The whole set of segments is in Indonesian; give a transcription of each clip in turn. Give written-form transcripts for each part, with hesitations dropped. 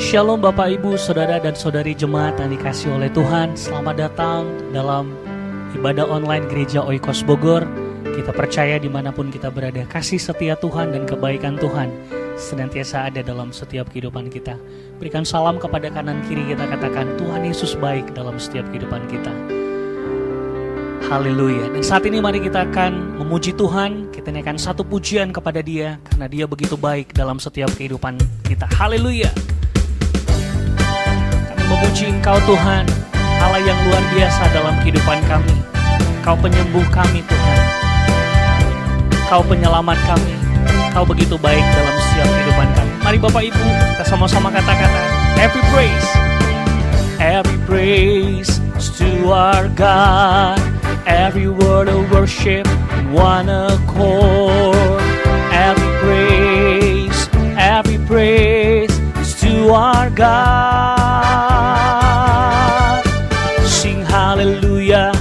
Shalom Bapak Ibu, Saudara dan Saudari Jemaat yang dikasihi oleh Tuhan. Selamat datang dalam ibadah online Gereja Oikos Bogor. Kita percaya dimanapun kita berada, kasih setia Tuhan dan kebaikan Tuhan senantiasa ada dalam setiap kehidupan kita. Berikan salam kepada kanan kiri kita, katakan Tuhan Yesus baik dalam setiap kehidupan kita. Haleluya. Dan saat ini mari kita akan memuji Tuhan. Kita naikkan satu pujian kepada Dia karena Dia begitu baik dalam setiap kehidupan kita. Haleluya. Kami memuji Engkau Tuhan, Allah yang luar biasa dalam kehidupan kami. Engkau penyembuh kami Tuhan, Engkau penyelamat kami, Engkau begitu baik dalam setiap kehidupan kami. Mari Bapak Ibu kita sama-sama katakan every praise to our God. Every word of worship in one accord. Every praise is to our God. Sing hallelujah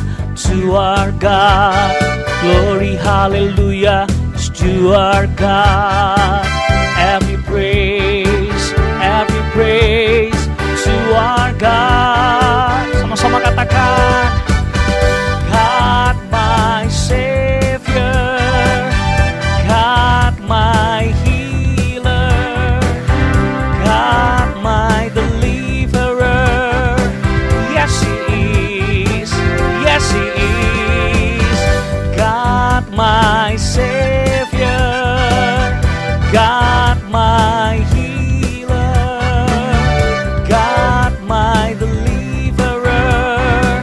to our God. Glory hallelujah is to our God. Every praise to our God. Sama-sama katakan God my Savior, God my healer, God my deliverer. Yes He is, yes He is. God my Savior, God my healer, God my deliverer.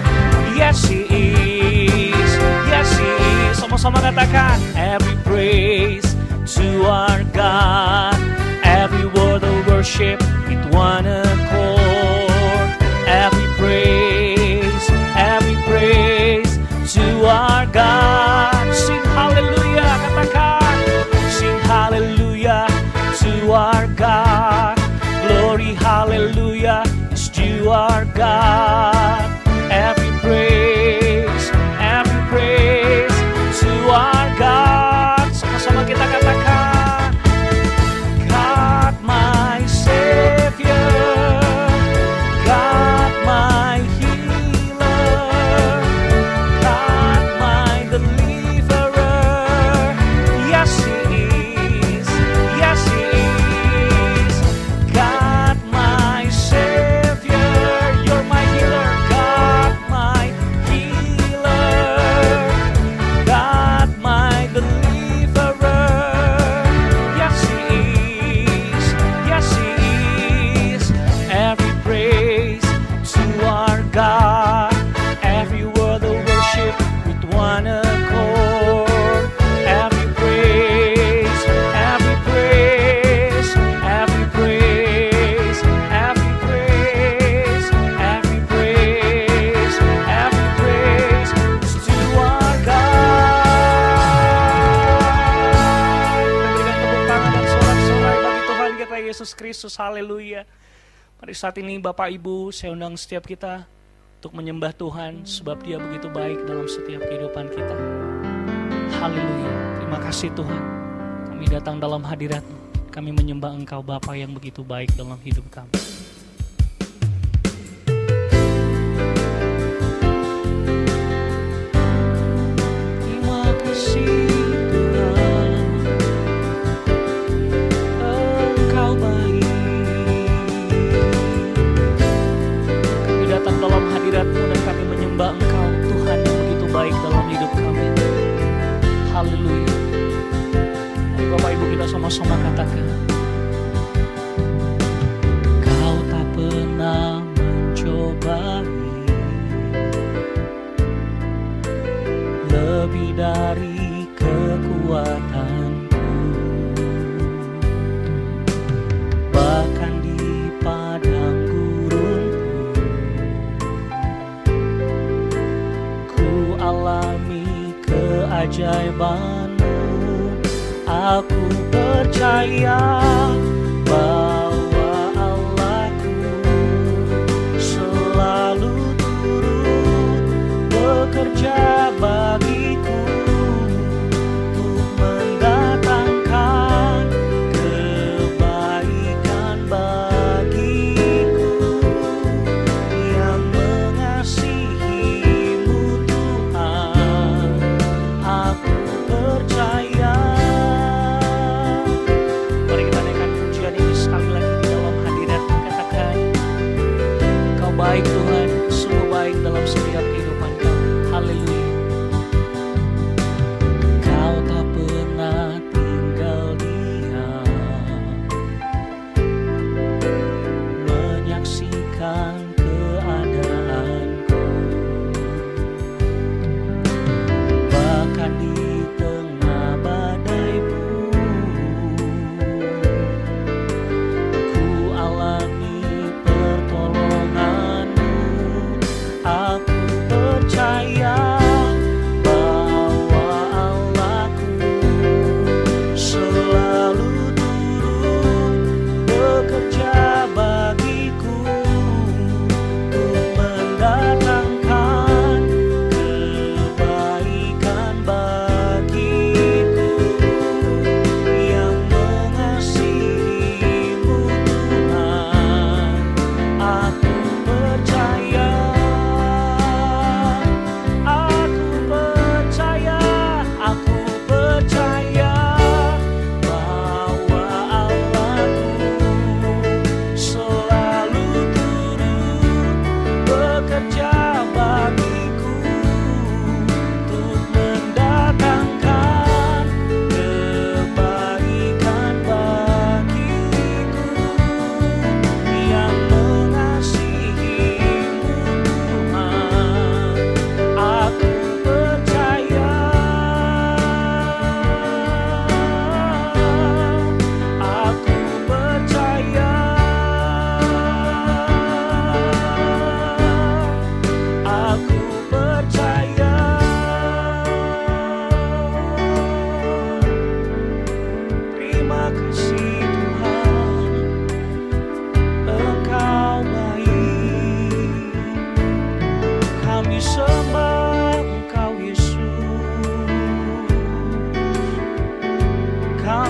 Yes He is, yes He is. Sama-sama katakan every praise to our God. Every word of worship with one accord. Every praise to our God. Sing hallelujah, katakan sing hallelujah to our God. Glory hallelujah is to our God. Every praise to our God. Sama-sama kita katakan God my Savior, God my healer, God my deliverer. Yes He is, yes He is. God my Savior, you're my healer. God my healer, God my deliverer. Yes He is, yes He is. Every praise to our God. Every word of worship with one accord. Every praise is to our God. Kita berikan tepuk tangan dan sorak-sorai bagi Tuhan kita Yesus Kristus. Haleluya. Mari saat ini Bapak Ibu, saya undang setiap kita untuk menyembah Tuhan sebab Dia begitu baik dalam setiap kehidupan kita. Haleluya. Terima kasih Tuhan. Kami datang dalam hadirat-Mu. Kami menyembah Engkau Bapa yang begitu baik dalam hidup kami. Terima kasih Tuhan, Engkau baik. Kami datang dalam hadirat-Mu dan kami menyembah Engkau Tuhan yang begitu baik dalam hidup kami. Haleluya. Mari Bapak Ibu kita sama-sama katakan Kau tak pernah mencobai lebih dari kekuatanku. Bahkan di padang gurun ku alami keajaiban-Mu. Aku percaya bahwa Allah-Ku selalu turut bekerja bagiku untuk mendatangkan kebaikan bagi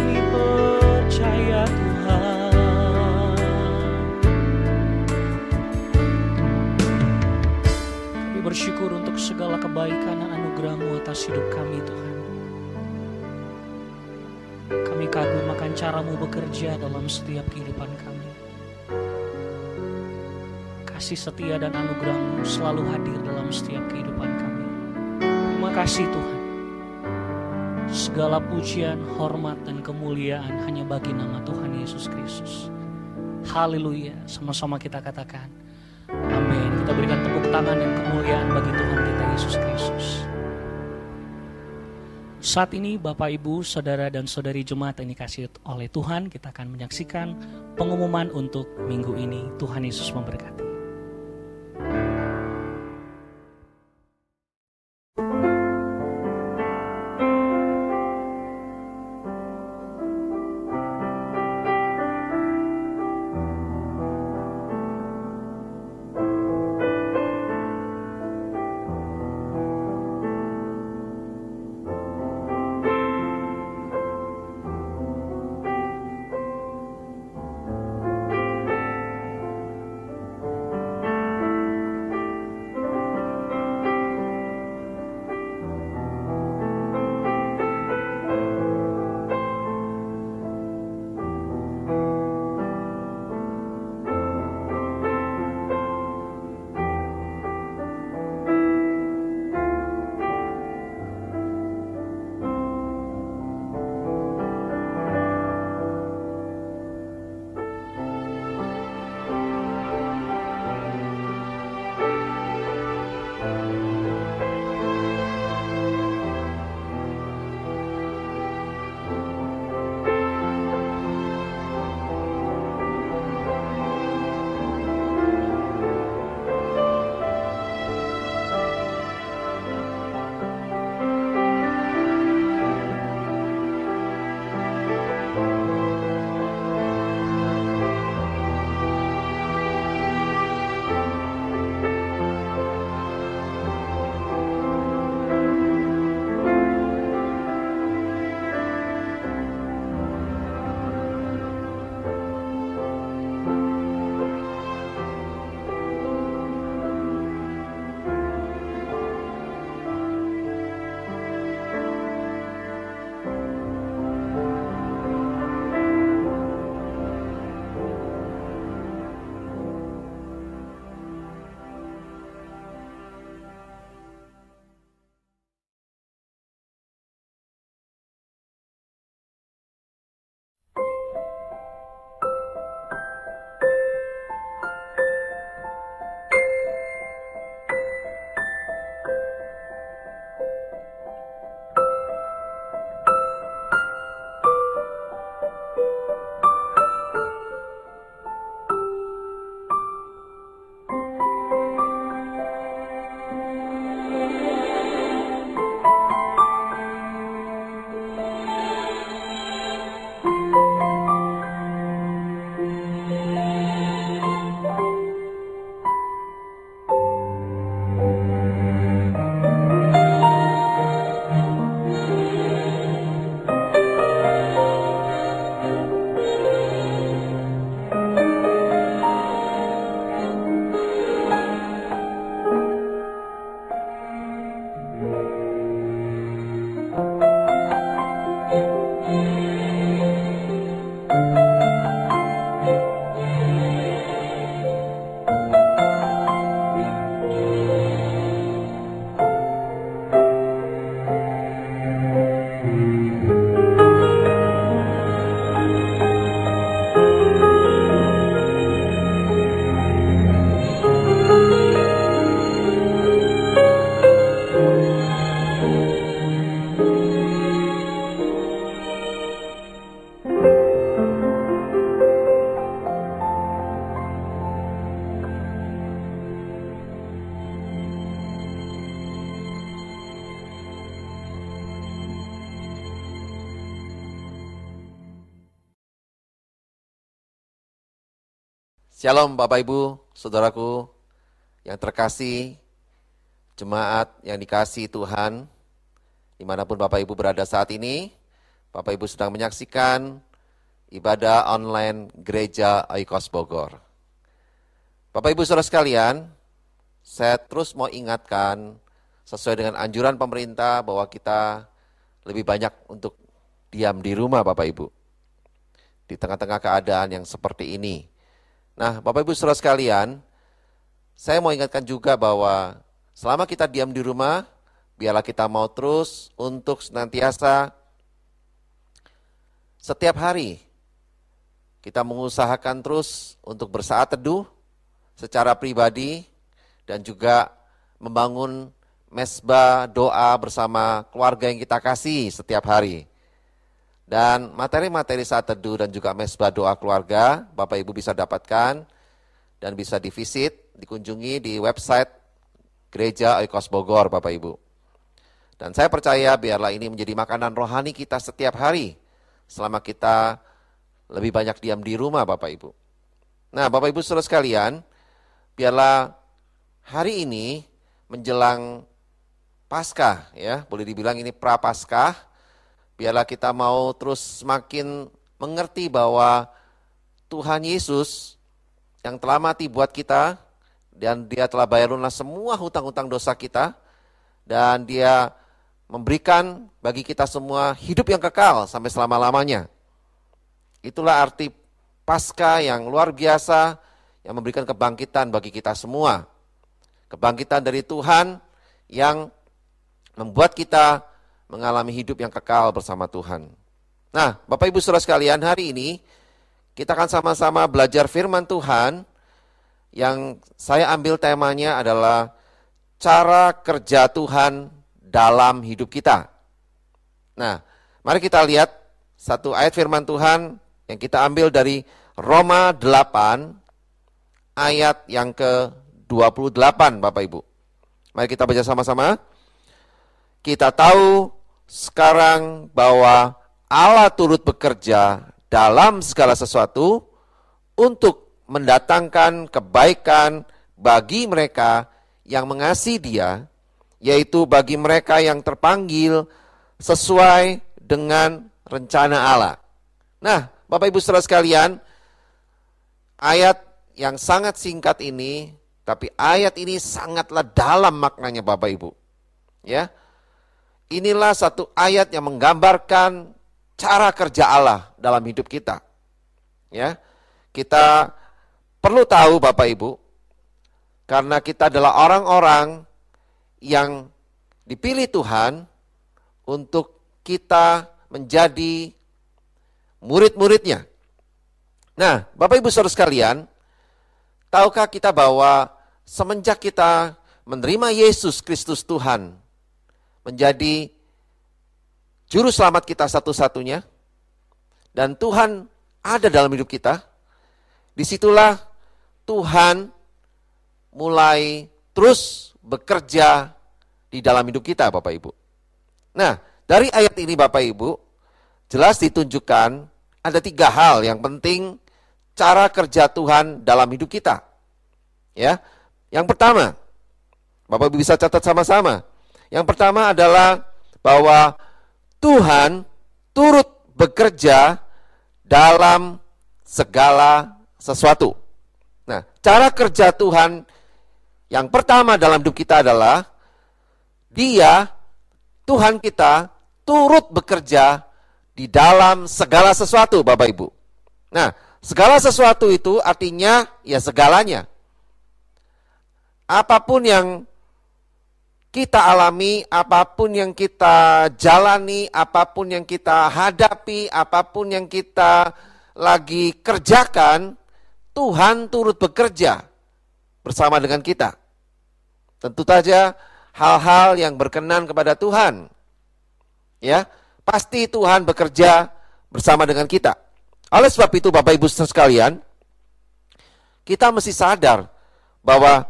kami percaya Tuhan. Kami bersyukur untuk segala kebaikan dan anugerah-Mu atas hidup kami Tuhan. Kami kagum akan cara-Mu bekerja dalam setiap kehidupan kami. Kasih setia dan anugerah-Mu selalu hadir dalam setiap kehidupan kami. Terima kasih Tuhan. Segala pujian, hormat, dan kemuliaan hanya bagi nama Tuhan Yesus Kristus. Haleluya, sama-sama kita katakan amin. Kita berikan tepuk tangan dan kemuliaan bagi Tuhan kita Yesus Kristus. Saat ini Bapak Ibu, Saudara dan Saudari Jemaat yang dikasihi oleh Tuhan, kita akan menyaksikan pengumuman untuk minggu ini. Tuhan Yesus memberkati. Shalom Bapak Ibu, Saudaraku yang terkasih, jemaat yang dikasihi Tuhan, dimanapun Bapak Ibu berada saat ini, Bapak Ibu sedang menyaksikan ibadah online Gereja Oikos Bogor. Bapak Ibu Saudara sekalian, saya terus mau ingatkan sesuai dengan anjuran pemerintah bahwa kita lebih banyak untuk diam di rumah Bapak Ibu. Di tengah-tengah keadaan yang seperti ini. Nah, Bapak Ibu Saudara sekalian, saya mau ingatkan juga bahwa selama kita diam di rumah, biarlah kita mau terus untuk senantiasa setiap hari kita mengusahakan terus untuk bersaat teduh secara pribadi dan juga membangun mesbah doa bersama keluarga yang kita kasih setiap hari. Dan materi-materi saat teduh dan juga mesbah doa keluarga, Bapak Ibu bisa dapatkan dan bisa dikunjungi di website Gereja Oikos Bogor, Bapak Ibu. Dan saya percaya biarlah ini menjadi makanan rohani kita setiap hari, selama kita lebih banyak diam di rumah Bapak Ibu. Nah Bapak Ibu Saudara sekalian, biarlah hari ini menjelang Paskah, ya boleh dibilang ini pra-Paskah, biarlah kita mau terus semakin mengerti bahwa Tuhan Yesus yang telah mati buat kita, dan Dia telah bayar lunas semua hutang-hutang dosa kita, dan Dia memberikan bagi kita semua hidup yang kekal sampai selama-lamanya. Itulah arti Paskah yang luar biasa yang memberikan kebangkitan bagi kita semua. Kebangkitan dari Tuhan yang membuat kita mengalami hidup yang kekal bersama Tuhan. Nah, Bapak Ibu Saudara sekalian, hari ini kita akan sama-sama belajar firman Tuhan yang saya ambil temanya adalah cara kerja Tuhan dalam hidup kita. Nah, mari kita lihat satu ayat firman Tuhan yang kita ambil dari Roma 8 ayat yang ke-28 Bapak Ibu. Mari kita baca sama-sama. Kita tahu sekarang bahwa Allah turut bekerja dalam segala sesuatu untuk mendatangkan kebaikan bagi mereka yang mengasihi Dia, yaitu bagi mereka yang terpanggil sesuai dengan rencana Allah. Nah, Bapak Ibu Saudara sekalian, ayat yang sangat singkat ini, tapi ayat ini sangatlah dalam maknanya Bapak Ibu. Ya, inilah satu ayat yang menggambarkan cara kerja Allah dalam hidup kita. Ya, kita perlu tahu Bapak Ibu, karena kita adalah orang-orang yang dipilih Tuhan untuk kita menjadi murid-muridnya. Nah, Bapak Ibu Saudara sekalian, tahukah kita bahwa semenjak kita menerima Yesus Kristus Tuhan menjadi juru selamat kita satu-satunya, dan Tuhan ada dalam hidup kita, disitulah Tuhan mulai terus bekerja di dalam hidup kita Bapak Ibu. Nah, dari ayat ini Bapak Ibu, jelas ditunjukkan ada 3 hal yang penting cara kerja Tuhan dalam hidup kita. Ya, yang pertama, Bapak Ibu bisa catat sama-sama. Yang pertama adalah bahwa Tuhan turut bekerja dalam segala sesuatu. Nah, cara kerja Tuhan yang pertama dalam hidup kita adalah Tuhan kita turut bekerja di dalam segala sesuatu Bapak Ibu. Nah, segala sesuatu itu artinya ya segalanya. Apapun yang kita alami, apapun yang kita jalani, apapun yang kita hadapi, apapun yang kita lagi kerjakan, Tuhan turut bekerja bersama dengan kita. Tentu saja hal-hal yang berkenan kepada Tuhan. Ya, pasti Tuhan bekerja bersama dengan kita. Oleh sebab itu Bapak Ibu sekalian, kita mesti sadar bahwa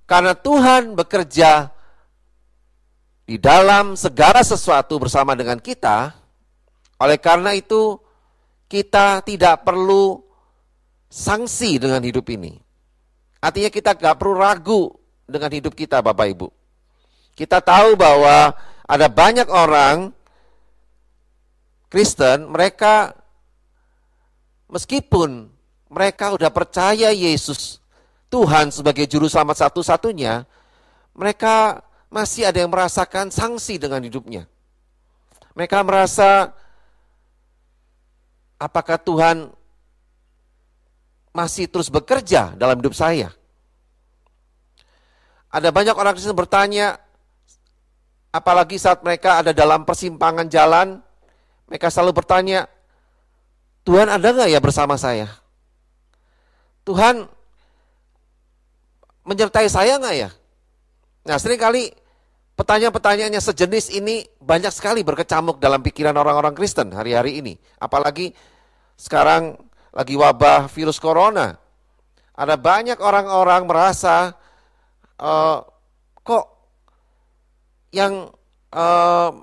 karena Tuhan bekerja di dalam segala sesuatu bersama dengan kita, oleh karena itu kita tidak perlu sanksi dengan hidup ini. Artinya kita gak perlu ragu dengan hidup kita Bapak Ibu. Kita tahu bahwa ada banyak orang Kristen, mereka meskipun mereka udah percaya Yesus Tuhan sebagai juru selamat satu-satunya, mereka masih ada yang merasakan sanksi dengan hidupnya. Mereka merasa, apakah Tuhan masih terus bekerja dalam hidup saya? Ada banyak orang Kristen bertanya, apalagi saat mereka ada dalam persimpangan jalan, mereka selalu bertanya, Tuhan ada nggak ya bersama saya? Tuhan menyertai saya nggak ya? Nah, seringkali pertanyaan-pertanyaan yang sejenis ini banyak sekali berkecamuk dalam pikiran orang-orang Kristen hari-hari ini. Apalagi sekarang lagi wabah virus corona. Ada banyak orang-orang merasa, kok yang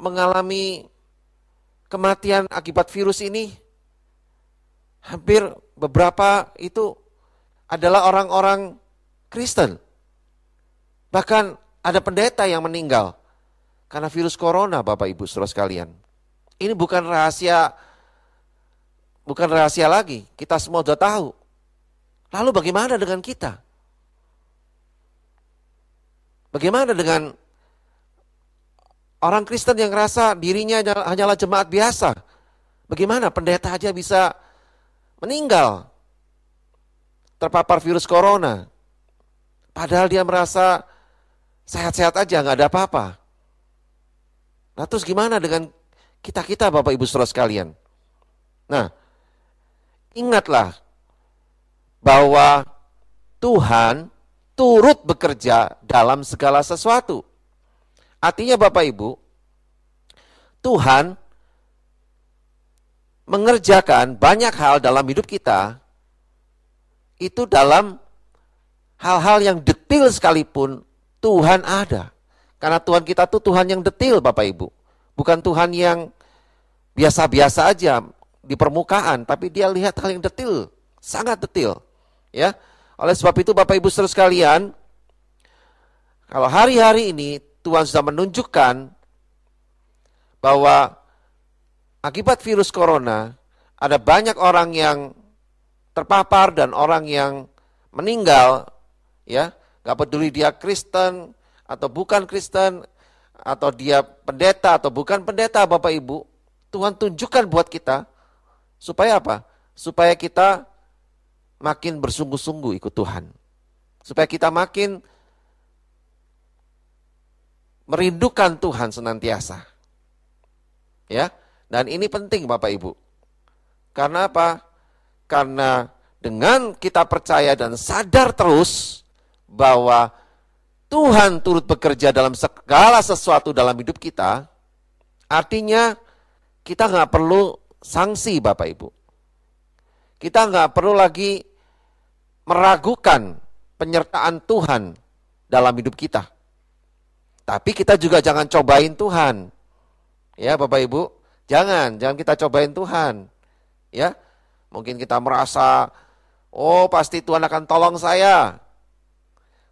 mengalami kematian akibat virus ini hampir beberapa itu adalah orang-orang Kristen. Bahkan ada pendeta yang meninggal karena virus corona, Bapak Ibu Saudara sekalian. Ini bukan rahasia lagi, kita semua sudah tahu. Lalu bagaimana dengan kita? Bagaimana dengan orang Kristen yang merasa dirinya hanyalah jemaat biasa? Bagaimana pendeta aja bisa meninggal terpapar virus corona? Padahal dia merasa sehat-sehat aja, nggak ada apa-apa. Nah, terus gimana dengan kita Bapak Ibu Saudara sekalian? Nah, ingatlah bahwa Tuhan turut bekerja dalam segala sesuatu. Artinya Bapak Ibu, Tuhan mengerjakan banyak hal dalam hidup kita, itu dalam hal-hal yang detil sekalipun Tuhan ada. Karena Tuhan kita tuh Tuhan yang detil Bapak Ibu. Bukan Tuhan yang biasa-biasa aja di permukaan, tapi dia lihat hal yang detil, sangat detil. Ya, oleh sebab itu Bapak Ibu Saudara sekalian, kalau hari-hari ini Tuhan sudah menunjukkan bahwa akibat virus corona ada banyak orang yang terpapar dan orang yang meninggal, ya, gak peduli dia Kristen atau bukan Kristen, atau dia pendeta atau bukan pendeta Bapak Ibu, Tuhan tunjukkan buat kita, supaya apa? Supaya kita makin bersungguh-sungguh ikut Tuhan. Supaya kita makin merindukan Tuhan senantiasa. Ya, dan ini penting Bapak Ibu. Karena apa? Karena dengan kita percaya dan sadar terus bahwa Tuhan turut bekerja dalam segala sesuatu dalam hidup kita, artinya kita nggak perlu sanksi Bapak Ibu. Kita nggak perlu lagi meragukan penyertaan Tuhan dalam hidup kita. Tapi kita juga jangan cobain Tuhan. Ya Bapak Ibu, jangan kita cobain Tuhan. Ya, mungkin kita merasa, oh pasti Tuhan akan tolong saya.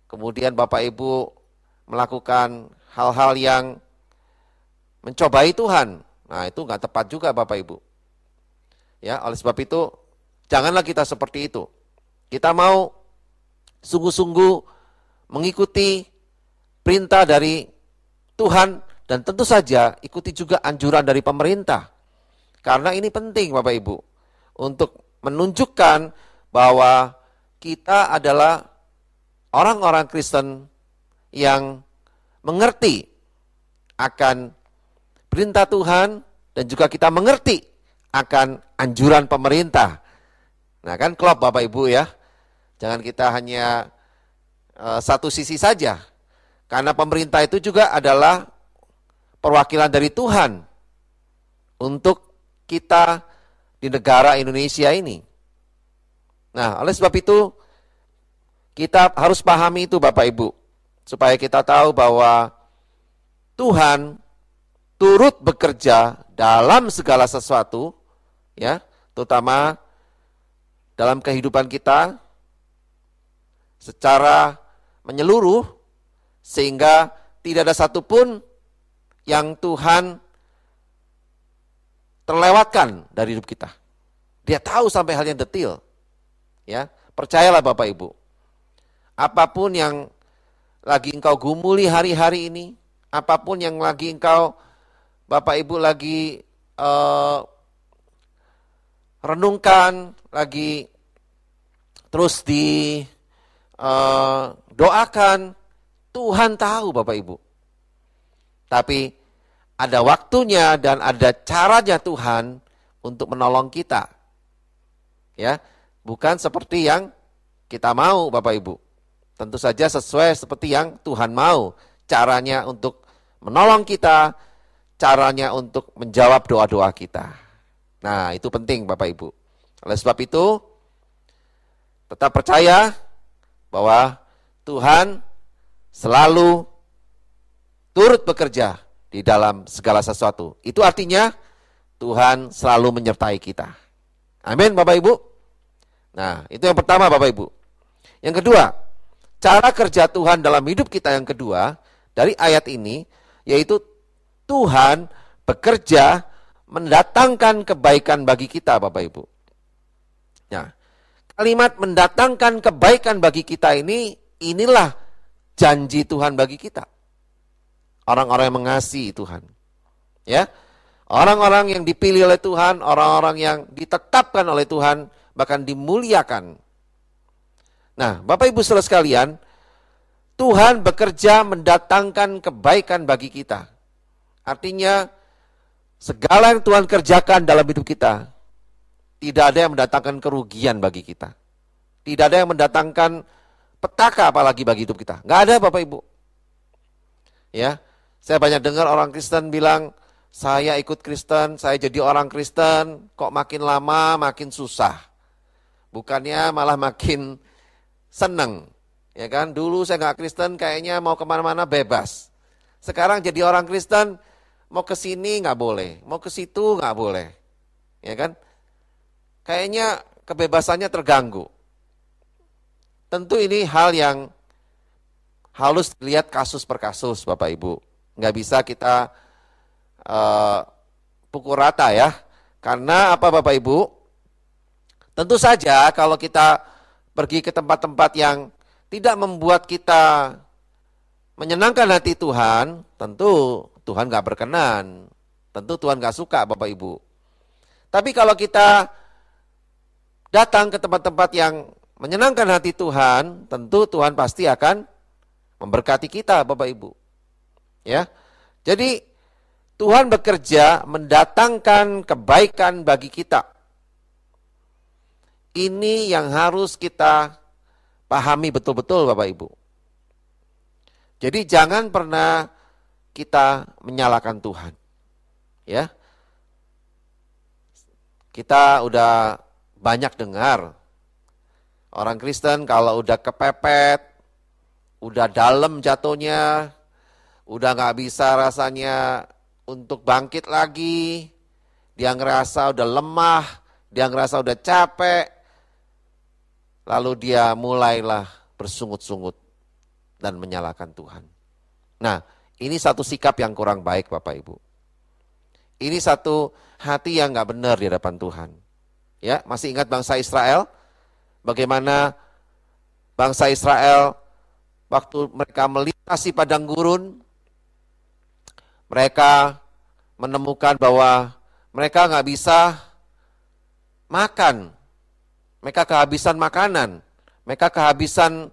Kemudian Bapak Ibu melakukan hal-hal yang mencobai Tuhan. Nah itu nggak tepat juga Bapak Ibu. Ya, oleh sebab itu janganlah kita seperti itu. Kita mau sungguh-sungguh mengikuti perintah dari Tuhan dan tentu saja ikuti juga anjuran dari pemerintah. Karena ini penting Bapak Ibu untuk menunjukkan bahwa kita adalah orang-orang Kristen yang mengerti akan perintah Tuhan dan juga kita mengerti akan anjuran pemerintah. Nah kan klop Bapak Ibu ya, jangan kita hanya satu sisi saja. Karena pemerintah itu juga adalah perwakilan dari Tuhan untuk kita di negara Indonesia ini. Nah oleh sebab itu kita harus pahami itu Bapak Ibu, supaya kita tahu bahwa Tuhan turut bekerja dalam segala sesuatu, ya, terutama dalam kehidupan kita secara menyeluruh, sehingga tidak ada satupun yang Tuhan terlewatkan dari hidup kita. Dia tahu sampai hal yang detail. Ya, percayalah Bapak Ibu. Apapun yang lagi engkau gumuli hari-hari ini, apapun yang lagi engkau Bapak Ibu lagi renungkan, lagi terus doakan, Tuhan tahu Bapak Ibu. Tapi ada waktunya dan ada caranya Tuhan untuk menolong kita. Ya, bukan seperti yang kita mau Bapak Ibu. Tentu saja sesuai seperti yang Tuhan mau. Caranya untuk menolong kita, caranya untuk menjawab doa-doa kita. Nah, itu penting Bapak Ibu. Oleh sebab itu, tetap percaya bahwa Tuhan selalu turut bekerja di dalam segala sesuatu. Itu artinya Tuhan selalu menyertai kita. Amin Bapak Ibu. Nah, itu yang pertama Bapak Ibu. Yang kedua, cara kerja Tuhan dalam hidup kita yang kedua dari ayat ini, yaitu Tuhan bekerja mendatangkan kebaikan bagi kita Bapak Ibu. Nah, kalimat mendatangkan kebaikan bagi kita ini, inilah janji Tuhan bagi kita. Orang-orang yang mengasihi Tuhan. Ya, orang-orang yang dipilih oleh Tuhan, orang-orang yang ditetapkan oleh Tuhan, bahkan dimuliakan. Nah, Bapak Ibu Saudara sekalian, Tuhan bekerja mendatangkan kebaikan bagi kita. Artinya, segala yang Tuhan kerjakan dalam hidup kita, tidak ada yang mendatangkan kerugian bagi kita. Tidak ada yang mendatangkan petaka apalagi bagi hidup kita. Nggak ada Bapak Ibu. Ya, saya banyak dengar orang Kristen bilang, saya ikut Kristen, saya jadi orang Kristen, kok makin lama makin susah. Bukannya malah makin seneng. Ya kan, dulu saya nggak Kristen, kayaknya mau kemana-mana bebas. Sekarang jadi orang Kristen, mau ke sini nggak boleh, mau ke situ nggak boleh. Ya kan, kayaknya kebebasannya terganggu. Tentu ini hal yang harus dilihat kasus per kasus Bapak Ibu. Nggak bisa kita pukul rata ya. Karena apa Bapak Ibu? Tentu saja kalau kita pergi ke tempat-tempat yang tidak membuat kita menyenangkan hati Tuhan, tentu Tuhan nggak berkenan. Tentu Tuhan nggak suka Bapak Ibu. Tapi kalau kita datang ke tempat-tempat yang menyenangkan hati Tuhan, tentu Tuhan pasti akan memberkati kita Bapak Ibu. Ya. Jadi Tuhan bekerja mendatangkan kebaikan bagi kita. Ini yang harus kita pahami betul-betul Bapak Ibu. Jadi jangan pernah kita menyalahkan Tuhan. Ya. Kita udah banyak dengar orang Kristen kalau udah kepepet, udah dalam jatuhnya, udah gak bisa rasanya untuk bangkit lagi, dia ngerasa udah lemah, dia ngerasa udah capek, lalu dia mulailah bersungut-sungut dan menyalahkan Tuhan. Nah, ini satu sikap yang kurang baik Bapak Ibu. Ini satu hati yang gak benar di hadapan Tuhan. Ya, masih ingat bangsa Israel? Bagaimana bangsa Israel waktu mereka melintasi padang gurun, mereka menemukan bahwa mereka nggak bisa makan, mereka kehabisan makanan, mereka kehabisan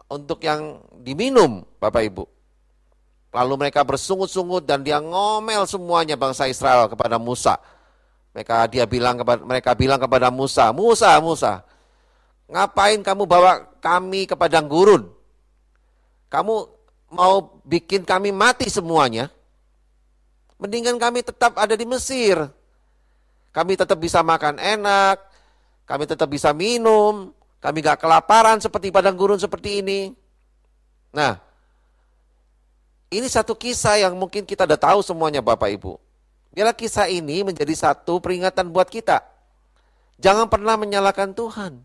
untuk yang diminum, Bapak Ibu. Lalu mereka bersungut-sungut dan dia ngomel semuanya bangsa Israel kepada Musa. Mereka bilang kepada Musa, Musa, ngapain kamu bawa kami ke padang gurun? Kamu mau bikin kami mati semuanya? Mendingan kami tetap ada di Mesir. Kami tetap bisa makan enak, kami tetap bisa minum, kami gak kelaparan seperti padang gurun seperti ini. Nah, ini satu kisah yang mungkin kita udah tahu semuanya Bapak Ibu. Biarlah kisah ini menjadi satu peringatan buat kita. Jangan pernah menyalahkan Tuhan.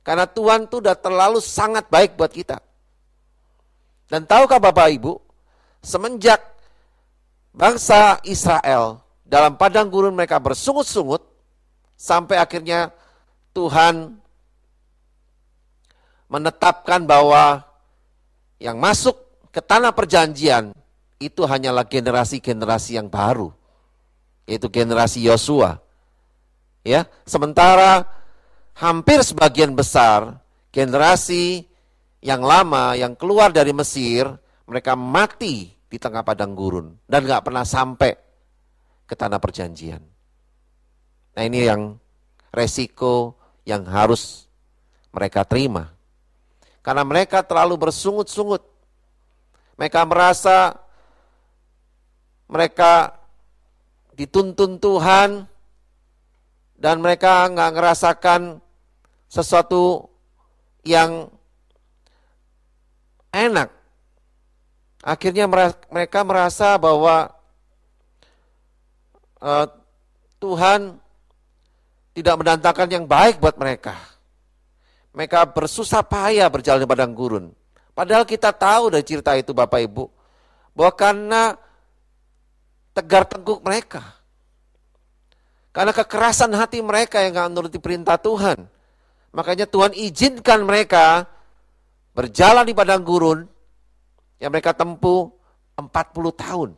Karena Tuhan itu udah terlalu sangat baik buat kita. Dan tahukah Bapak Ibu, semenjak bangsa Israel dalam padang gurun mereka bersungut-sungut, sampai akhirnya Tuhan menetapkan bahwa yang masuk ke tanah perjanjian itu hanyalah generasi-generasi yang baru, yaitu generasi Yosua. Ya, sementara hampir sebagian besar generasi yang lama yang keluar dari Mesir, mereka mati di tengah padang gurun dan gak pernah sampai ke tanah perjanjian. Nah, ini yang resiko yang harus mereka terima. Karena mereka terlalu bersungut-sungut. Mereka merasa mereka dituntun Tuhan dan mereka nggak ngerasakan sesuatu yang enak. Akhirnya mereka merasa bahwa Tuhan tidak mendatangkan yang baik buat mereka. Mereka bersusah payah berjalan di padang gurun. Padahal kita tahu dari cerita itu Bapak Ibu, bahwa karena tegar tengkuk mereka, karena kekerasan hati mereka yang gak menuruti perintah Tuhan, makanya Tuhan izinkan mereka berjalan di padang gurun yang mereka tempuh 40 tahun.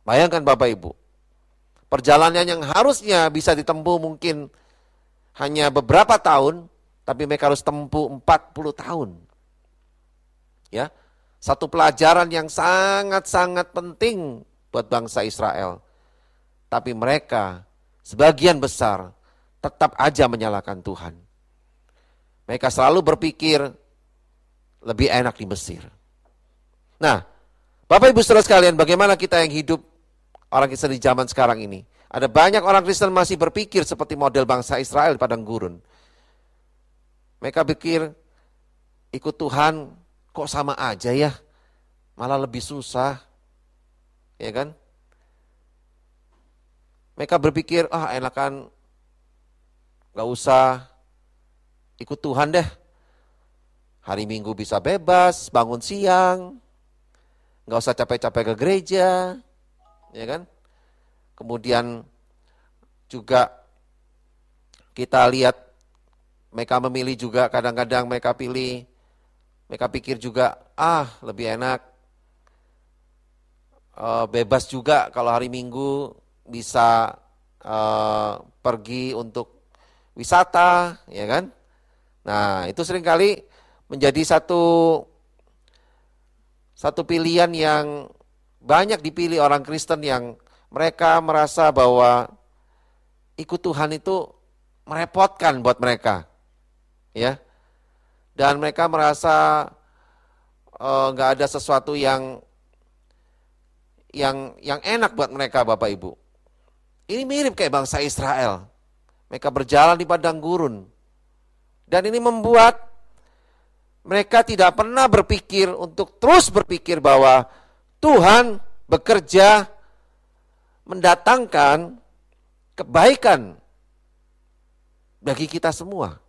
Bayangkan Bapak Ibu, perjalanan yang harusnya bisa ditempuh mungkin hanya beberapa tahun, tapi mereka harus tempuh 40 tahun. Ya, satu pelajaran yang sangat-sangat penting buat bangsa Israel. Tapi mereka sebagian besar tetap aja menyalahkan Tuhan. Mereka selalu berpikir lebih enak di Mesir. Nah, Bapak Ibu Saudara sekalian, bagaimana kita yang hidup orang Kristen di zaman sekarang ini? Ada banyak orang Kristen masih berpikir seperti model bangsa Israel di padang gurun. Mereka pikir ikut Tuhan kok sama aja ya, malah lebih susah, ya kan? Mereka berpikir, enakan gak usah ikut Tuhan deh. Hari Minggu bisa bebas, bangun siang, gak usah capek-capek ke gereja, ya kan? Kemudian juga kita lihat mereka memilih juga, kadang-kadang mereka pikir juga, lebih enak, bebas juga kalau hari Minggu bisa pergi untuk wisata, ya kan? Nah, itu seringkali menjadi satu pilihan yang banyak dipilih orang Kristen yang mereka merasa bahwa ikut Tuhan itu merepotkan buat mereka. Ya, dan mereka merasa nggak ada sesuatu yang enak buat mereka, Bapak Ibu. Ini mirip kayak bangsa Israel. Mereka berjalan di padang gurun, dan ini membuat mereka tidak pernah berpikir untuk terus berpikir bahwa Tuhan bekerja mendatangkan kebaikan bagi kita semua.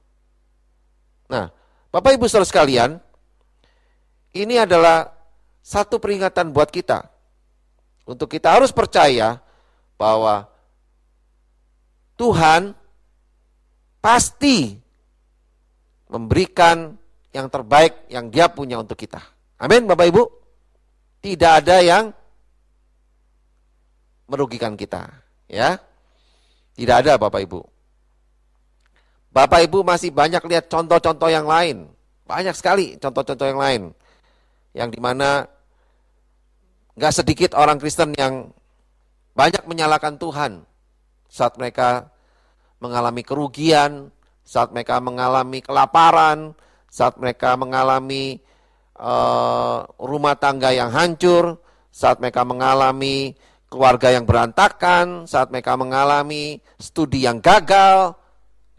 Nah, Bapak Ibu Saudara sekalian, ini adalah satu peringatan buat kita. Untuk kita harus percaya bahwa Tuhan pasti memberikan yang terbaik yang Dia punya untuk kita. Amin Bapak Ibu. Tidak ada yang merugikan kita, ya. Tidak ada Bapak Ibu. Bapak Ibu masih banyak lihat contoh-contoh yang lain. Banyak sekali contoh-contoh yang lain. Yang dimana gak sedikit orang Kristen yang banyak menyalahkan Tuhan saat mereka mengalami kerugian, saat mereka mengalami kelaparan, saat mereka mengalami rumah tangga yang hancur, saat mereka mengalami keluarga yang berantakan, saat mereka mengalami studi yang gagal,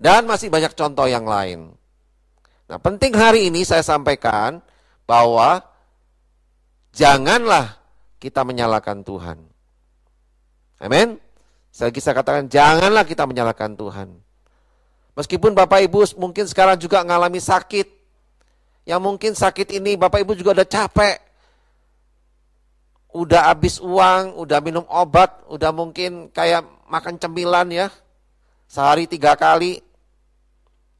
dan masih banyak contoh yang lain. Nah, penting hari ini saya sampaikan bahwa janganlah kita menyalahkan Tuhan. Amin. Saya katakan janganlah kita menyalahkan Tuhan. Meskipun Bapak Ibu mungkin sekarang juga mengalami sakit, yang mungkin sakit ini Bapak Ibu juga udah capek. udah habis uang, udah minum obat, udah mungkin kayak makan cemilan ya, sehari 3 kali,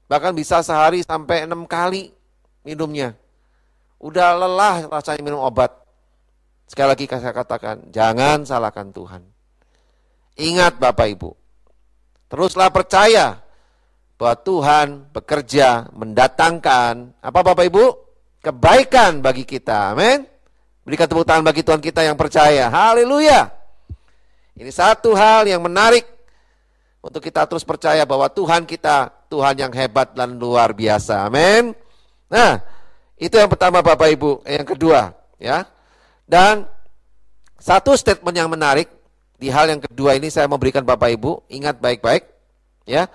bahkan bisa sehari sampai 6 kali minumnya. Udah lelah rasanya minum obat. Sekali lagi saya katakan, jangan salahkan Tuhan. Ingat Bapak Ibu, teruslah percaya bahwa Tuhan bekerja mendatangkan, apa Bapak Ibu? Kebaikan bagi kita, amin. Berikan tepuk tangan bagi Tuhan kita yang percaya, haleluya. Ini satu hal yang menarik untuk kita terus percaya bahwa Tuhan kita, Tuhan yang hebat dan luar biasa, amin. Nah, itu yang pertama Bapak Ibu, yang kedua ya. Dan satu statement yang menarik di hal yang kedua ini saya memberikan Bapak Ibu, ingat baik-baik ya.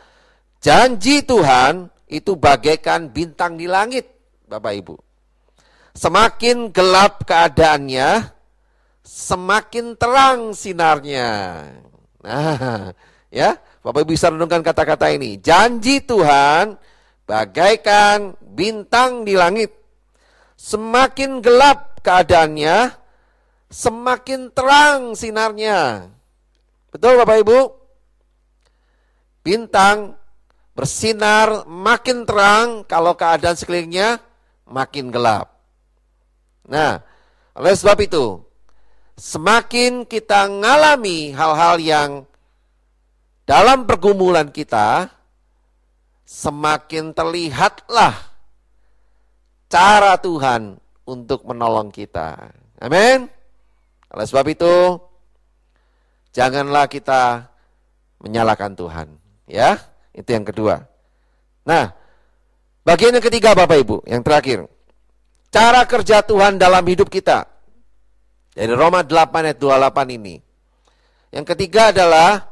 Janji Tuhan itu bagaikan bintang di langit, Bapak Ibu. Semakin gelap keadaannya, semakin terang sinarnya. Nah, ya, Bapak Ibu bisa renungkan kata-kata ini. Janji Tuhan bagaikan bintang di langit. Semakin gelap keadaannya, semakin terang sinarnya. Betul Bapak Ibu? Bintang bersinar makin terang kalau keadaan sekelilingnya makin gelap. Nah, oleh sebab itu, semakin kita ngalami hal-hal yang dalam pergumulan kita, semakin terlihatlah cara Tuhan untuk menolong kita. Amin. Oleh sebab itu, janganlah kita menyalahkan Tuhan. Ya, itu yang kedua. Nah, bagian yang ketiga Bapak Ibu, yang terakhir. Cara kerja Tuhan dalam hidup kita. Dari Roma 8 ayat 28 ini. Yang ketiga adalah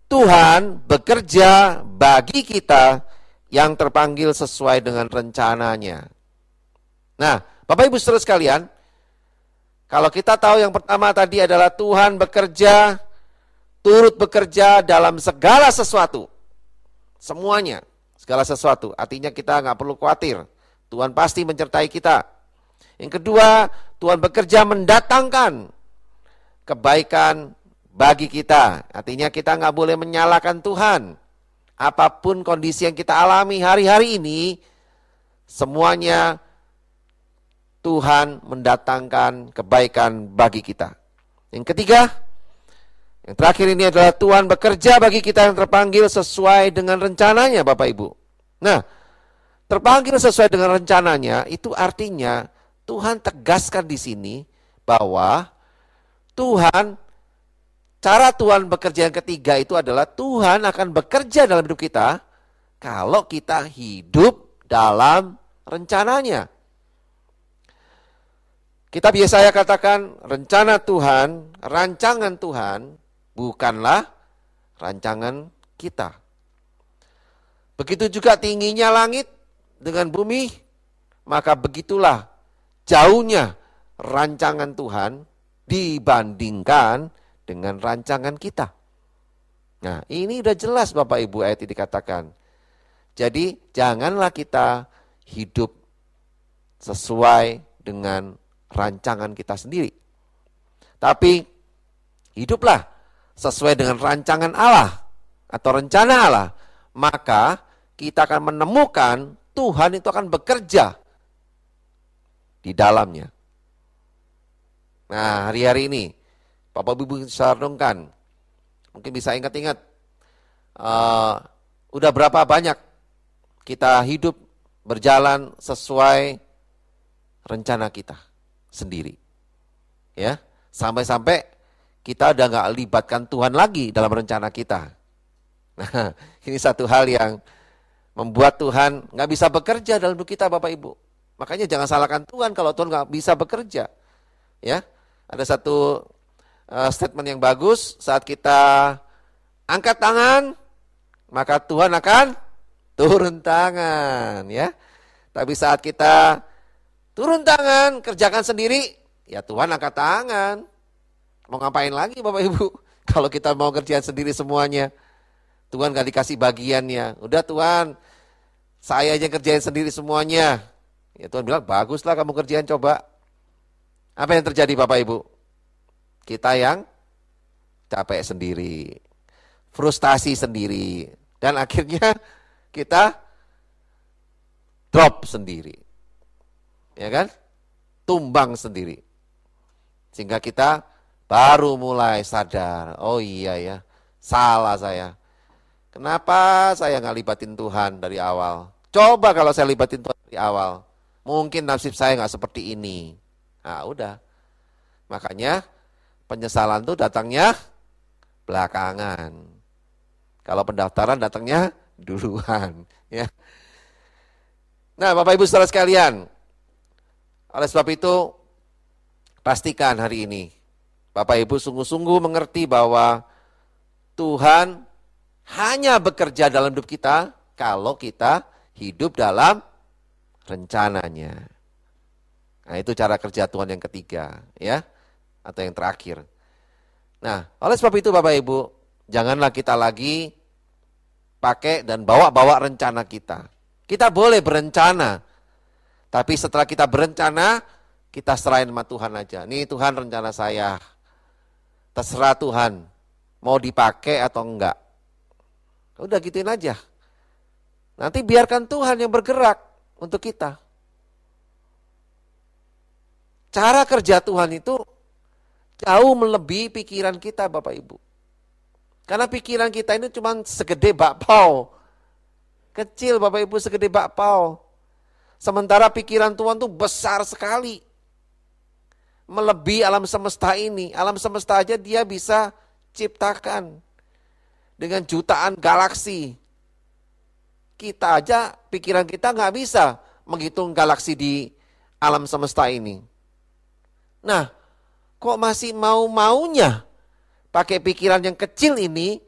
Tuhan bekerja bagi kita yang terpanggil sesuai dengan rencananya. Nah, Bapak Ibu saudara sekalian, kalau kita tahu yang pertama tadi adalah Tuhan bekerja, turut bekerja dalam segala sesuatu. Semuanya, segala sesuatu. Artinya kita nggak perlu khawatir. Tuhan pasti menyertai kita. Yang kedua, Tuhan bekerja mendatangkan kebaikan bagi kita. Artinya kita nggak boleh menyalahkan Tuhan. Apapun kondisi yang kita alami hari-hari ini, semuanya Tuhan mendatangkan kebaikan bagi kita. Yang ketiga, yang terakhir ini adalah Tuhan bekerja bagi kita yang terpanggil sesuai dengan rencananya Bapak Ibu. Nah, terpanggil sesuai dengan rencananya itu artinya Tuhan tegaskan di sini bahwa cara Tuhan bekerja yang ketiga itu adalah Tuhan akan bekerja dalam hidup kita kalau kita hidup dalam rencananya. Kita biasanya katakan rencana Tuhan, rancangan Tuhan bukanlah rancangan kita. Begitu juga tingginya langit dengan bumi, maka begitulah jauhnya rancangan Tuhan dibandingkan dengan rancangan kita. Nah, ini udah jelas Bapak Ibu ayat ini dikatakan. Jadi, janganlah kita hidup sesuai dengan rancangan kita sendiri. Tapi, hiduplah sesuai dengan rancangan Allah atau rencana Allah. Maka, kita akan menemukan Tuhan itu akan bekerja di dalamnya. Nah, hari-hari ini, Bapak Ibu bisa renungkan, mungkin bisa ingat-ingat, udah berapa banyak kita hidup berjalan sesuai rencana kita sendiri. Ya, sampai-sampai kita udah gak libatkan Tuhan lagi dalam rencana kita. Nah, ini satu hal yang membuat Tuhan gak bisa bekerja dalam hidup kita Bapak Ibu. Makanya jangan salahkan Tuhan kalau Tuhan nggak bisa bekerja. Ya, ada satu statement yang bagus, saat kita angkat tangan, maka Tuhan akan turun tangan. Ya, tapi saat kita turun tangan, kerjakan sendiri, ya Tuhan angkat tangan. Mau ngapain lagi Bapak Ibu? Kalau kita mau kerjaan sendiri semuanya, Tuhan nggak dikasih bagiannya. Udah Tuhan, saya aja kerjain sendiri semuanya. Ya Tuhan bilang, baguslah kamu kerjain coba. Apa yang terjadi Bapak Ibu? kita yang capek sendiri, frustasi sendiri, dan akhirnya kita drop sendiri. Ya kan? Tumbang sendiri. Sehingga kita baru mulai sadar, oh iya ya, salah saya. Kenapa saya nggak libatin Tuhan dari awal? Coba kalau saya libatin Tuhan dari awal, mungkin nasib saya nggak seperti ini. Nah udah, makanya penyesalan itu datangnya belakangan. Kalau pendaftaran datangnya duluan. Ya. Nah Bapak Ibu saudara sekalian, oleh sebab itu pastikan hari ini Bapak Ibu sungguh-sungguh mengerti bahwa Tuhan hanya bekerja dalam hidup kita kalau kita hidup dalam rencananya. Nah itu cara kerja Tuhan yang ketiga, ya, atau yang terakhir. Nah oleh sebab itu Bapak Ibu, janganlah kita lagi pakai dan bawa-bawa rencana kita. Kita boleh berencana, tapi setelah kita berencana, kita serahin sama Tuhan aja. Nih Tuhan rencana saya, terserah Tuhan, mau dipakai atau enggak. Udah gituin aja. Nanti biarkan Tuhan yang bergerak untuk kita. Cara kerja Tuhan itu jauh melebihi pikiran kita Bapak Ibu. Karena pikiran kita ini cuma segede bakpao. Kecil Bapak Ibu, segede bakpao. Sementara pikiran Tuhan tuh besar sekali. Melebihi alam semesta ini. Alam semesta aja dia bisa ciptakan. Dengan jutaan galaksi. Kita aja, pikiran kita nggak bisa menghitung galaksi di alam semesta ini. Nah, kok masih mau-maunya pakai pikiran yang kecil ini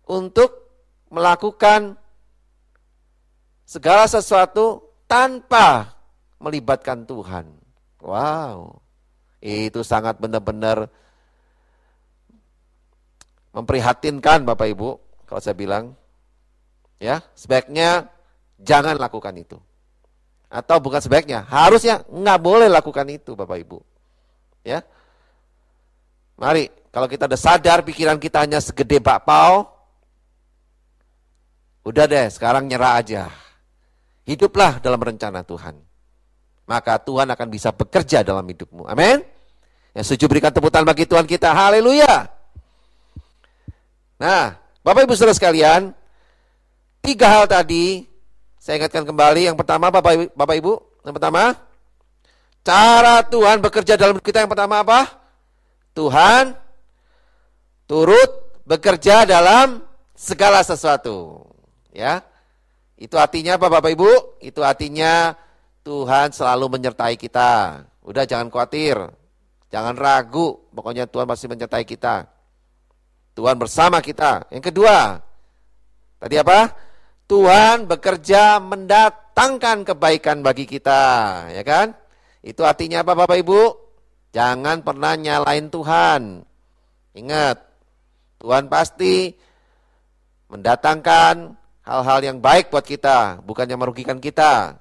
untuk melakukan segala sesuatu tanpa melibatkan Tuhan. Wow, itu sangat benar-benar memprihatinkan Bapak Ibu, kalau saya bilang. Ya, sebaiknya jangan lakukan itu. Atau bukan sebaiknya, harusnya nggak boleh lakukan itu Bapak Ibu. Ya, mari kalau kita udah sadar pikiran kita hanya segede bakpao, udah deh sekarang nyerah aja. Hiduplah dalam rencana Tuhan. Maka Tuhan akan bisa bekerja dalam hidupmu. Amin. Yang setuju berikan tepuk tangan bagi Tuhan kita. Haleluya. Nah, Bapak Ibu Saudara sekalian, 3 hal tadi saya ingatkan kembali. Yang pertama Bapak Ibu, yang pertama, cara Tuhan bekerja dalam hidup kita yang pertama apa? Tuhan turut bekerja dalam segala sesuatu. Ya. Itu artinya apa Bapak Ibu? Itu artinya Tuhan selalu menyertai kita. Udah jangan khawatir, jangan ragu, pokoknya Tuhan pasti menyertai kita. Tuhan bersama kita. Yang kedua, tadi apa? Tuhan bekerja mendatangkan kebaikan bagi kita, ya kan? Itu artinya apa Bapak Ibu? Jangan pernah nyalain Tuhan. Ingat, Tuhan pasti mendatangkan hal-hal yang baik buat kita, bukan yang merugikan kita.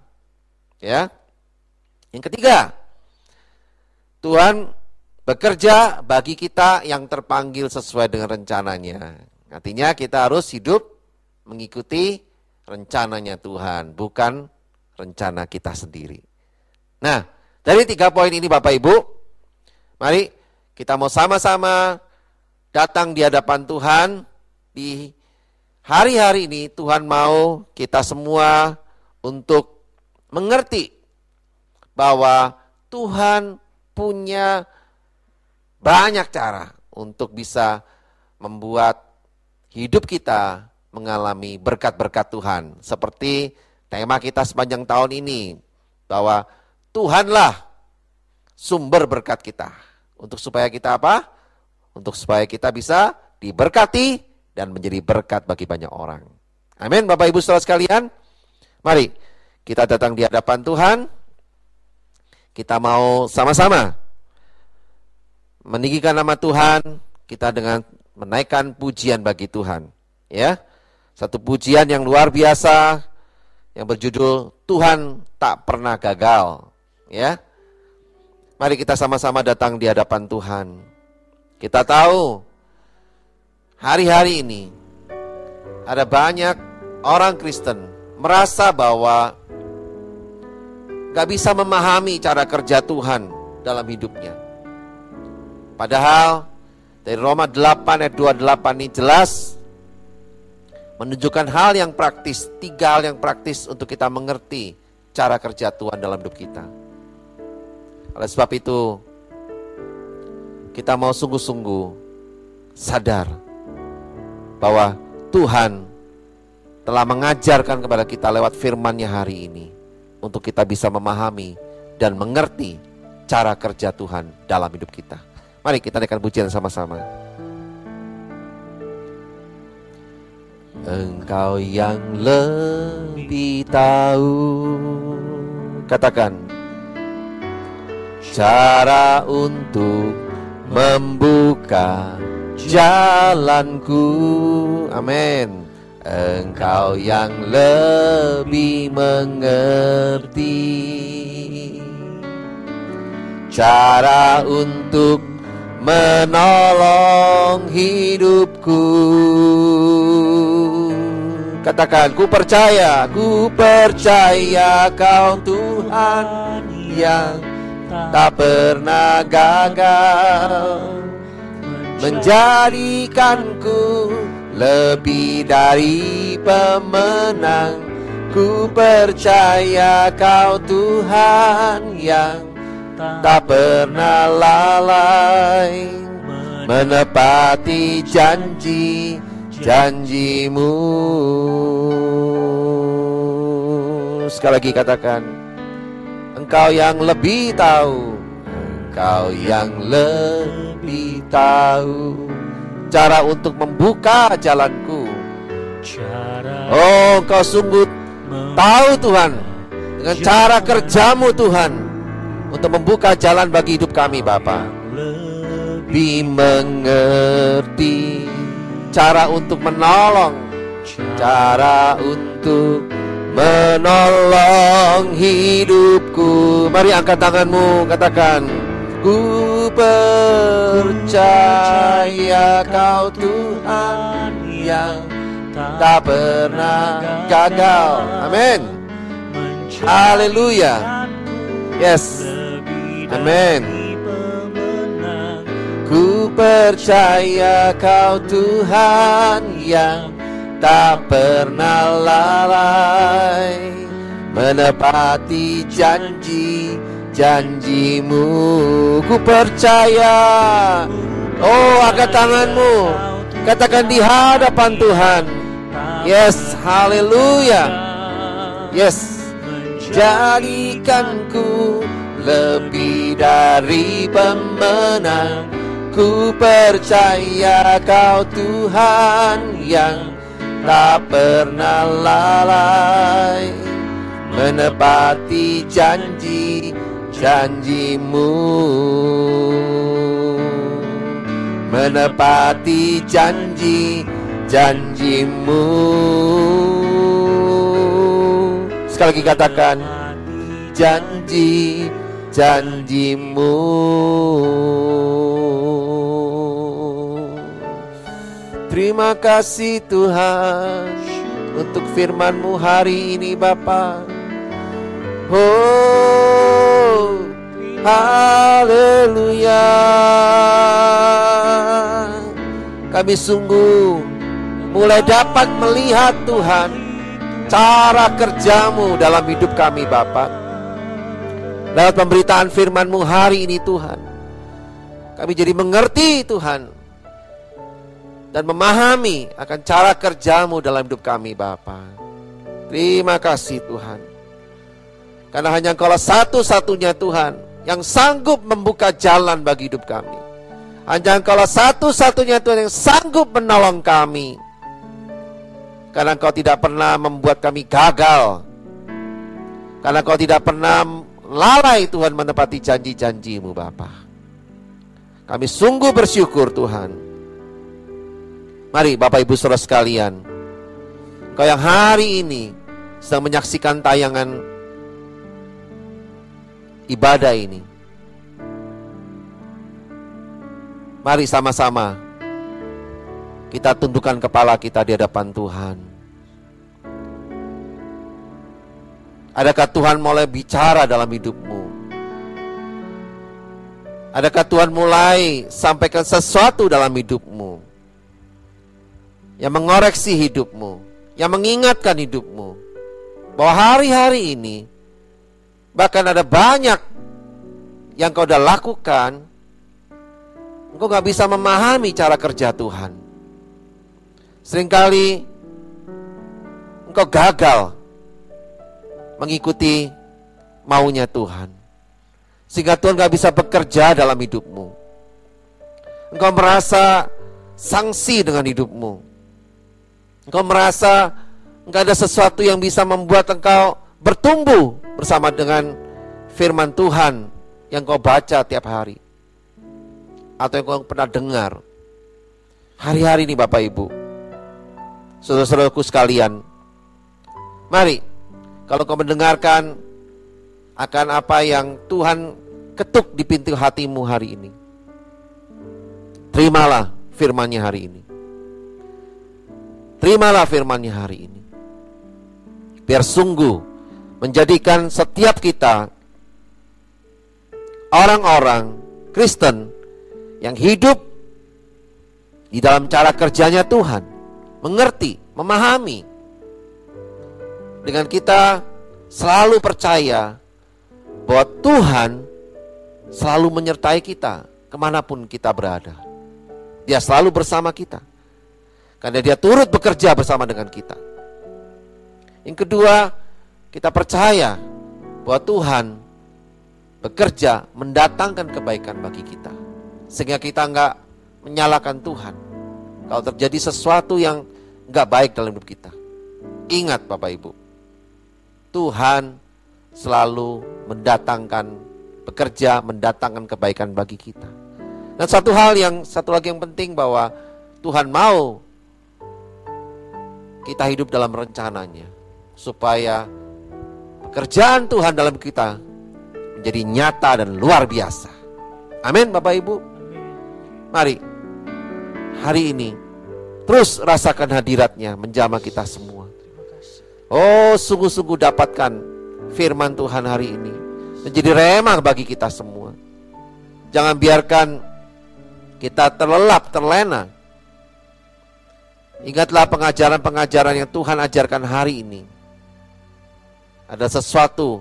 Ya. Yang ketiga, Tuhan bekerja bagi kita yang terpanggil sesuai dengan rencananya. Artinya kita harus hidup mengikuti rencananya Tuhan, bukan rencana kita sendiri. Nah, dari 3 poin ini Bapak Ibu, mari kita mau sama-sama datang di hadapan Tuhan. Di hari-hari ini Tuhan mau kita semua untuk mengerti bahwa Tuhan punya banyak cara untuk bisa membuat hidup kita mengalami berkat-berkat Tuhan. Seperti tema kita sepanjang tahun ini, bahwa Tuhanlah sumber berkat kita. Untuk supaya kita apa? Untuk supaya kita bisa diberkati dan menjadi berkat bagi banyak orang. Amin Bapak Ibu Saudara sekalian. Mari kita datang di hadapan Tuhan. Kita mau sama-sama meninggikan nama Tuhan, kita dengan menaikkan pujian bagi Tuhan. Ya, satu pujian yang luar biasa yang berjudul Tuhan tak pernah gagal. Ya, Mari kita sama-sama datang di hadapan Tuhan. Kita tahu hari-hari ini ada banyak orang Kristen merasa bahwa gak bisa memahami cara kerja Tuhan dalam hidupnya. Padahal dari Roma 8 ayat 28 ini jelas menunjukkan hal yang praktis, 3 hal yang praktis untuk kita mengerti cara kerja Tuhan dalam hidup kita. Oleh sebab itu, kita mau sungguh-sungguh sadar bahwa Tuhan telah mengajarkan kepada kita lewat firman-Nya hari ini untuk kita bisa memahami dan mengerti cara kerja Tuhan dalam hidup kita. Mari kita naikkan pujian sama-sama. Engkau yang lebih tahu, katakan, cara untuk membuka jalanku. Amin. Engkau yang lebih mengerti cara untuk menolong hidupku. Katakan, ku percaya Kau Tuhan yang tak pernah gagal, menjadikanku lebih dari pemenang. Ku percaya Kau Tuhan yang tak pernah lalai, menepati janji-janjimu. Sekali lagi katakan, Engkau yang lebih tahu, Engkau yang lebih tahu cara untuk membuka jalanku. Oh, Engkau sungguh tahu Tuhan dengan cara kerja-Mu Tuhan untuk membuka jalan bagi hidup kami Bapa. Lebih mengerti cara untuk menolong, cara untuk menolong hidupku. Mari angkat tanganmu, katakan, ku percaya Kau Tuhan yang tak pernah gagal. Amin. Haleluya. Yes. Amin. Ku percaya Kau Tuhan yang tak pernah lalai, menepati janji-janjimu. Ku percaya. Oh, angkat tanganmu, katakan di hadapan Tuhan. Yes, haleluya. Yes. Jadikanku lebih dari pemenang. Ku percaya Kau Tuhan yang tak pernah lalai, menepati janji-janjimu, menepati janji-janjimu. Sekali lagi katakan, janji-janjimu. Terima kasih Tuhan untuk firman-Mu hari ini Bapa. Oh, haleluya. Kami sungguh mulai dapat melihat Tuhan cara kerja-Mu dalam hidup kami Bapa. Lewat pemberitaan firman-Mu hari ini Tuhan, kami jadi mengerti Tuhan dan memahami akan cara kerja-Mu dalam hidup kami Bapa. Terima kasih Tuhan, karena hanya Engkaulah satu-satunya Tuhan yang sanggup membuka jalan bagi hidup kami. Hanya Engkaulah satu-satunya Tuhan yang sanggup menolong kami, karena Engkau tidak pernah membuat kami gagal, karena Engkau tidak pernah lalai Tuhan menepati janji-janji-Mu Bapa. Kami sungguh bersyukur Tuhan. Mari Bapak Ibu Saudara sekalian, Engkau yang hari ini sedang menyaksikan tayangan ibadah ini, Mari sama-sama kita tundukkan kepala kita di hadapan Tuhan. Adakah Tuhan mulai bicara dalam hidupmu? Adakah Tuhan mulai sampaikan sesuatu dalam hidupmu yang mengoreksi hidupmu, yang mengingatkan hidupmu bahwa hari-hari ini bahkan ada banyak yang kau udah lakukan, engkau gak bisa memahami cara kerja Tuhan. Seringkali engkau gagal mengikuti maunya Tuhan, sehingga Tuhan gak bisa bekerja dalam hidupmu. Engkau merasa sanksi dengan hidupmu. Engkau merasa gak ada sesuatu yang bisa membuat engkau bertumbuh bersama dengan firman Tuhan yang kau baca tiap hari, atau yang kau pernah dengar. Hari-hari ini Bapak Ibu, saudara-saudaraku sekalian, mari, kalau kau mendengarkan akan apa yang Tuhan ketuk di pintu hatimu hari ini, terimalah firman-Nya hari ini. Terimalah firman-Nya hari ini. Biar sungguh menjadikan setiap kita orang-orang Kristen yang hidup di dalam cara kerjanya Tuhan, mengerti, memahami. Dengan kita selalu percaya bahwa Tuhan selalu menyertai kita kemanapun kita berada. Dia selalu bersama kita, karena Dia turut bekerja bersama dengan kita. Yang kedua, kita percaya bahwa Tuhan bekerja mendatangkan kebaikan bagi kita, sehingga kita enggak menyalahkan Tuhan kalau terjadi sesuatu yang enggak baik dalam hidup kita. Ingat Bapak Ibu, Tuhan selalu bekerja mendatangkan kebaikan bagi kita. Dan satu lagi yang penting, bahwa Tuhan mau kita hidup dalam rencananya, supaya pekerjaan Tuhan dalam kita menjadi nyata dan luar biasa. Amin Bapak Ibu. Mari hari ini terus rasakan hadirat-Nya menjamah kita semua. Oh, sungguh-sungguh dapatkan firman Tuhan hari ini menjadi rema bagi kita semua. Jangan biarkan kita terlelap, terlena. Ingatlah pengajaran-pengajaran yang Tuhan ajarkan hari ini. Ada sesuatu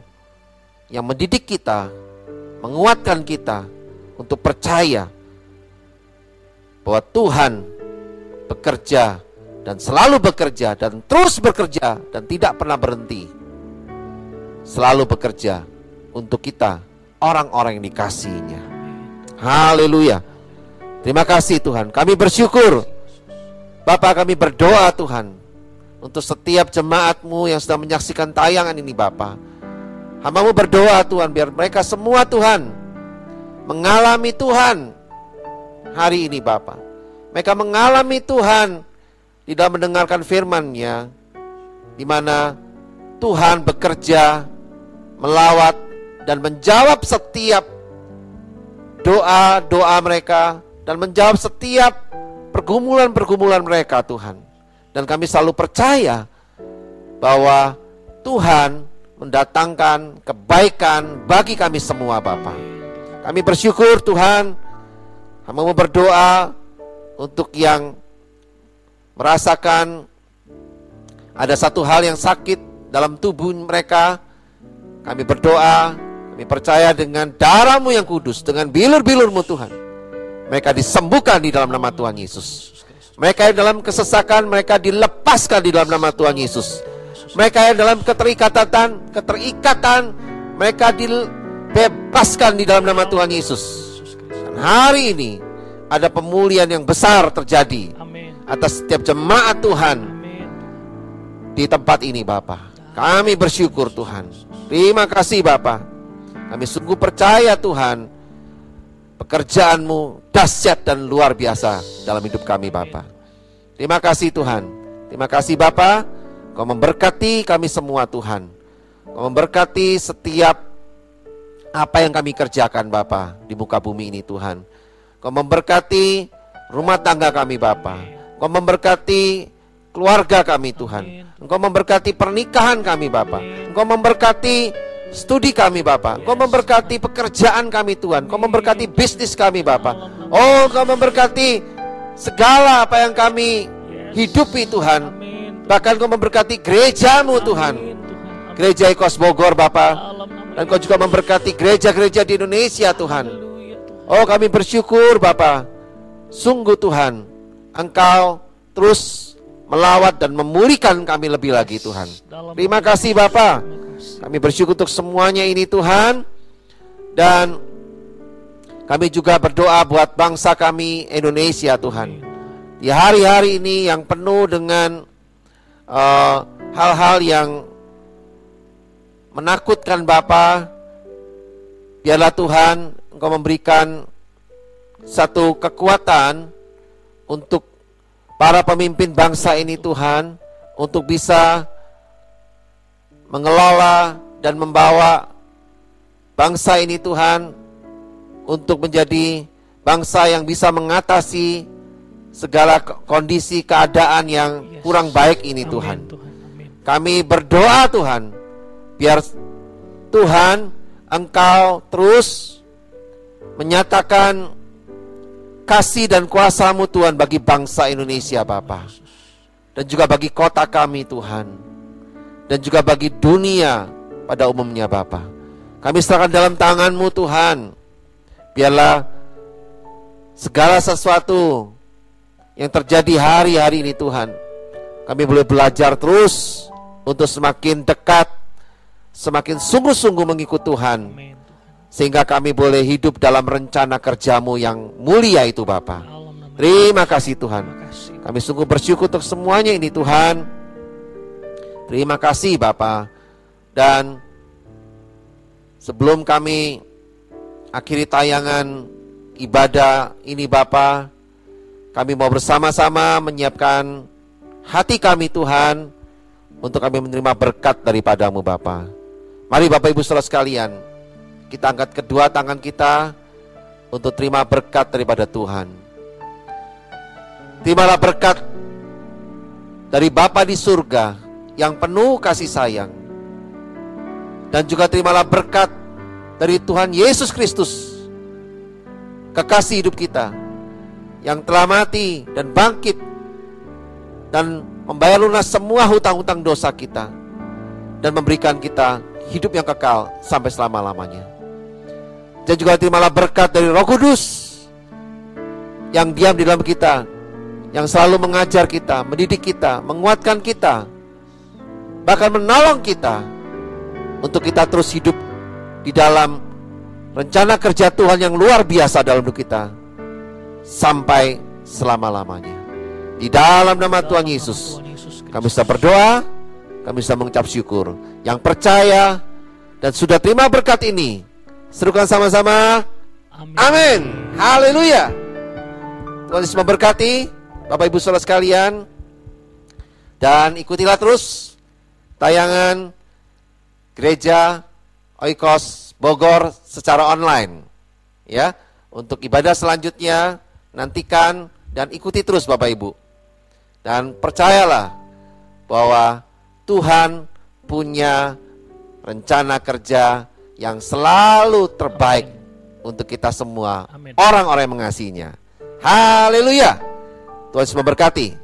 yang mendidik kita, menguatkan kita untuk percaya bahwa Tuhan bekerja dan selalu bekerja dan terus bekerja dan tidak pernah berhenti. Selalu bekerja untuk kita, orang-orang yang dikasihi-Nya. Haleluya. Terima kasih Tuhan. Kami bersyukur. Bapak, kami berdoa Tuhan untuk setiap jemaat-Mu yang sedang menyaksikan tayangan ini Bapak. Hamba-Mu berdoa Tuhan, biar mereka semua Tuhan mengalami Tuhan hari ini Bapak. Mereka mengalami Tuhan di dalam mendengarkan firman-Nya, di mana Tuhan bekerja, melawat dan menjawab setiap doa-doa mereka, dan menjawab setiap pergumulan-pergumulan mereka Tuhan. Dan kami selalu percaya bahwa Tuhan mendatangkan kebaikan bagi kami semua Bapa. Kami bersyukur Tuhan. Hamba-Mu berdoa untuk yang merasakan ada satu hal yang sakit dalam tubuh mereka. Kami berdoa, kami percaya dengan darah-Mu yang kudus, dengan bilur-bilur-Mu Tuhan, mereka disembuhkan di dalam nama Tuhan Yesus. Mereka yang dalam kesesakan, mereka dilepaskan di dalam nama Tuhan Yesus. Mereka yang dalam keterikatan, mereka dibebaskan di dalam nama Tuhan Yesus. Dan hari ini ada pemulihan yang besar terjadi atas setiap jemaat Tuhan di tempat ini Bapa. Kami bersyukur Tuhan. Terima kasih Bapa. Kami sungguh percaya Tuhan, pekerjaan-Mu dahsyat dan luar biasa dalam hidup kami Bapa. Terima kasih Tuhan. Terima kasih Bapa. Kau memberkati kami semua Tuhan. Kau memberkati setiap apa yang kami kerjakan Bapa di muka bumi ini Tuhan. Engkau memberkati rumah tangga kami Bapa. Engkau memberkati keluarga kami Tuhan. Engkau memberkati pernikahan kami Bapa. Engkau memberkati studi kami Bapa. Engkau memberkati pekerjaan kami Tuhan. Engkau memberkati bisnis kami Bapa. Oh, Engkau memberkati segala apa yang kami hidupi Tuhan. Bahkan Engkau memberkati gerejamu Tuhan, Gereja Ikos Bogor Bapa. Dan Engkau juga memberkati gereja-gereja di Indonesia Tuhan. Oh, kami bersyukur Bapa. Sungguh Tuhan, Engkau terus melawat dan memulihkan kami lebih lagi Tuhan. Terima kasih Bapa. Kami bersyukur untuk semuanya ini Tuhan. Dan kami juga berdoa buat bangsa kami Indonesia Tuhan. Di hari-hari ini yang penuh dengan hal-hal yang menakutkan Bapa, biarlah Tuhan Engkau memberikan satu kekuatan untuk para pemimpin bangsa ini Tuhan, untuk bisa mengelola dan membawa bangsa ini Tuhan untuk menjadi bangsa yang bisa mengatasi segala kondisi keadaan yang kurang baik ini Tuhan. Kami berdoa Tuhan, biar Tuhan Engkau terus menyatakan kasih dan kuasa-Mu Tuhan bagi bangsa Indonesia Bapa, dan juga bagi kota kami Tuhan, dan juga bagi dunia pada umumnya Bapa. Kami serahkan dalam tangan-Mu Tuhan. Biarlah segala sesuatu yang terjadi hari-hari ini Tuhan, kami boleh belajar terus untuk semakin dekat, semakin sungguh-sungguh mengikut Tuhan, sehingga kami boleh hidup dalam rencana kerja-Mu yang mulia itu Bapa. Terima kasih Tuhan. Kami sungguh bersyukur untuk semuanya ini Tuhan. Terima kasih Bapa. Dan sebelum kami akhiri tayangan ibadah ini Bapa, kami mau bersama-sama menyiapkan hati kami Tuhan, untuk kami menerima berkat daripada-Mu Bapa. Mari Bapak Ibu Saudara sekalian, kita angkat kedua tangan kita untuk terima berkat daripada Tuhan. Terimalah berkat dari Bapa di surga yang penuh kasih sayang. Dan juga terimalah berkat dari Tuhan Yesus Kristus, kekasih hidup kita, yang telah mati dan bangkit dan membayar lunas semua hutang-hutang dosa kita, dan memberikan kita hidup yang kekal sampai selama-lamanya. Dan juga terimalah berkat dari Roh Kudus yang diam di dalam kita, yang selalu mengajar kita, mendidik kita, menguatkan kita, bahkan menolong kita untuk kita terus hidup di dalam rencana kerja Tuhan yang luar biasa dalam hidup kita sampai selama-lamanya. Di dalam nama Tuhan Yesus kami sudah berdoa, kami sudah mengucap syukur. Yang percaya dan sudah terima berkat ini, serukan sama-sama, amin. Haleluya. Tuhan Yesus memberkati Bapak Ibu Saudara sekalian. Dan ikutilah terus tayangan Gereja Oikos Bogor secara online, ya. Untuk ibadah selanjutnya, nantikan dan ikuti terus Bapak Ibu. Dan percayalah bahwa Tuhan punya rencana kerja yang selalu terbaik untuk kita semua, orang-orang yang mengasihinya. Haleluya. Tuhan Yesus memberkati.